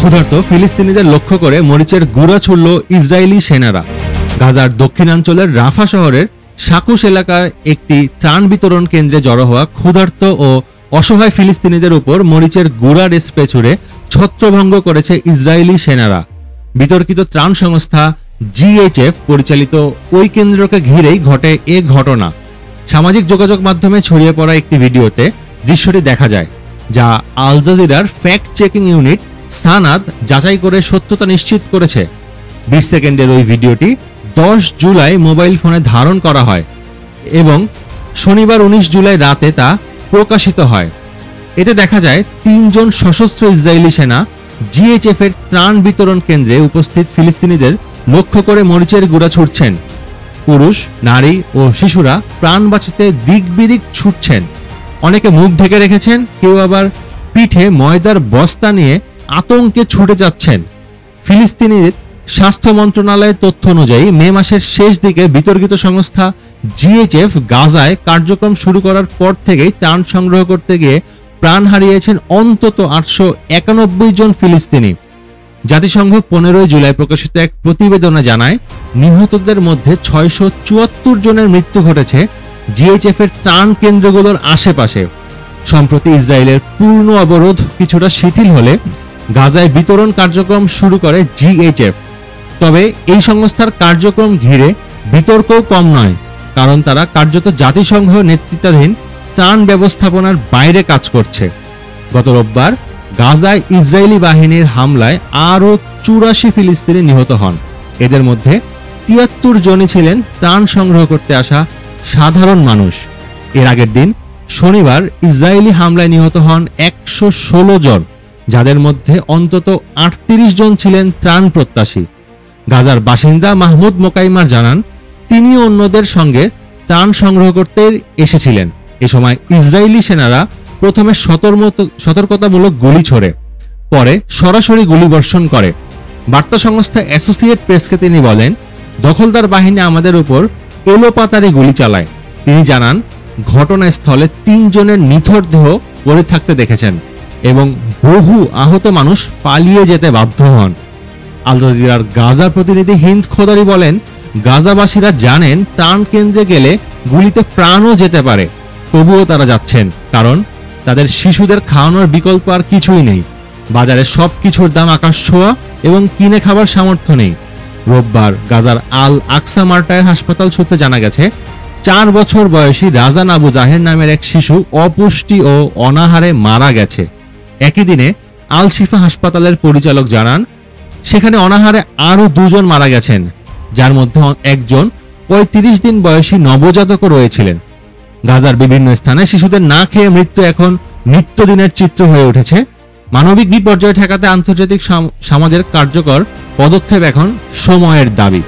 ক্ষুধার্ত ফিলিস্তিনিদের লক্ষ্য করে মরিচের গুঁড়া ছুড়ল ইসরায়েলি সেনারা। গাজার দক্ষিণাঞ্চলের রাফা শহরের সাকুশ এলাকার একটি ত্রাণ বিতরণ কেন্দ্রে জড়ো হওয়া ক্ষুধার্ত ও অসহায় ফিলিস্তিনিদের উপর মরিচের গুঁড়ার স্প্রে ছুড়ে ছত্রভঙ্গ করেছে ইসরায়েলি সেনারা। বিতর্কিত ত্রাণ সংস্থা জিএইচএফ পরিচালিত ওই কেন্দ্রকে ঘিরেই ঘটে এ ঘটনা। সামাজিক যোগাযোগ মাধ্যমে ছড়িয়ে পড়া একটি ভিডিওতে দৃশ্যটি দেখা যায়, যা আল জাজিরার ফ্যাক্ট চেকিং ইউনিট সানাদ যাচাই করে সত্যতা নিশ্চিত করেছে। 20 সেকেন্ডের ওই ভিডিওটি 10 জুলাই মোবাইল ফোনে ধারণ করা হয় এবং শনিবার 19 জুলাই রাতে তা প্রকাশিত হয়। এতে দেখা যায় 3 জন সশস্ত্র ইসরায়েলি সেনা জিএইচএফ এর ত্রাণ বিতরণ কেন্দ্রে উপস্থিত ফিলিস্তিনিদের লক্ষ্য করে মরিচের গুঁড়া ছুড়ছেন। পুরুষ, নারী ও শিশুরা প্রাণ বাঁচাতে দিক বিদিক ছুটছেন। অনেকে মুখ ঢেকে রেখেছেন, কেউ আবার পিঠে ময়দার বস্তা নিয়ে আতঙ্কে ছুটে যাচ্ছেন। ফিলিস্তিনির স্বাস্থ্য মন্ত্রণালয়ের তথ্য অনুযায়ী মে মাসের শেষ দিকে বিতর্কিত সংস্থা জিএইচএফ গাজায় কার্যক্রম শুরু করার পর থেকেই ত্রাণ সংগ্রহ করতে গিয়ে প্রাণ হারিয়েছেন অন্তত 891 জন ফিলিস্তিনি। জাতিসংঘ 15 জুলাই প্রকাশিত এক প্রতিবেদনে জানায়, নিহতদের মধ্যে 674 জনের মৃত্যু ঘটেছে জিএইচএফ এর ত্রাণ কেন্দ্রগুলোর আশেপাশে। সম্প্রতি ইসরায়েলের পূর্ণ অবরোধ কিছুটা শিথিল হলে গাজায় বিতরণ কার্যক্রম শুরু করে জিএইচএফ। তবে এই সংস্থার কার্যক্রম ঘিরে বিতর্কও কম নয়, কারণ তারা কার্যত জাতিসংঘ নেতৃত্বাধীন ত্রাণ ব্যবস্থাপনার বাইরে কাজ করছে। গত রোববার গাজায় ইসরায়েলি বাহিনীর হামলায় আরও 84 ফিলিস্তিনি নিহত হন। এদের মধ্যে 73 জনই ছিলেন ত্রাণ সংগ্রহ করতে আসা সাধারণ মানুষ। এর আগের দিন শনিবার ইসরায়েলি হামলায় নিহত হন 116 জন, যাদের মধ্যে অন্তত 38 জন ছিলেন ত্রাণ প্রত্যাশী। গাজার বাসিন্দা মাহমুদ মোকাইমার জানান, তিনি অন্যদের সঙ্গে ত্রাণ সংগ্রহ করতে এসেছিলেন। এ সময় ইসরায়েলি সেনারা প্রথমে সতর্কতামূলক গুলি ছোড়ে, পরে সরাসরি গুলিবর্ষণ করে। বার্তা সংস্থা অ্যাসোসিয়েট প্রেসকে তিনি বলেন, দখলদার বাহিনী আমাদের উপর এলোপাতাড়ি গুলি চালায়। তিনি জানান, ঘটনাস্থলে 3 জনের নিথর দেহ পড়ে থাকতে দেখেছেন এবং বহু আহত মানুষ পালিয়ে যেতে বাধ্য হন। আল জাজিরার গাজা প্রতিনিধি হিন্দ খোদারি বলেন, গাজাবাসীরা জানেন ত্রাণ কেন্দ্রে গেলে গুলিতে প্রাণও যেতে পারে, তবুও তারা যাচ্ছেন, কারণ তাদের শিশুদের খাওয়ানোর বিকল্প আর কিছুই নেই। বাজারে সবকিছুর দাম আকাশ ছোঁয়া এবং কিনে খাবার সামর্থ্য নেই। রোববার গাজার আল আকসা মার্টায়ার হাসপাতাল সূত্রে জানা গেছে, 4 বছর বয়সী রাজান আবু জাহের নামের এক শিশু অপুষ্টি ও অনাহারে মারা গেছে। একই দিনে আল শিফা হাসপাতালের পরিচালক জানান, সেখানে অনাহারে আরও 2 জন মারা গেছেন, যার মধ্যে একজন 35 দিন বয়সী নবজাতকও রয়েছিলেন। গাজার বিভিন্ন স্থানে শিশুদের না খেয়ে মৃত্যু এখন নিত্যদিনের চিত্র হয়ে উঠেছে। মানবিক বিপর্যয় ঠেকাতে আন্তর্জাতিক সমাজের কার্যকর পদক্ষেপ এখন সময়ের দাবি।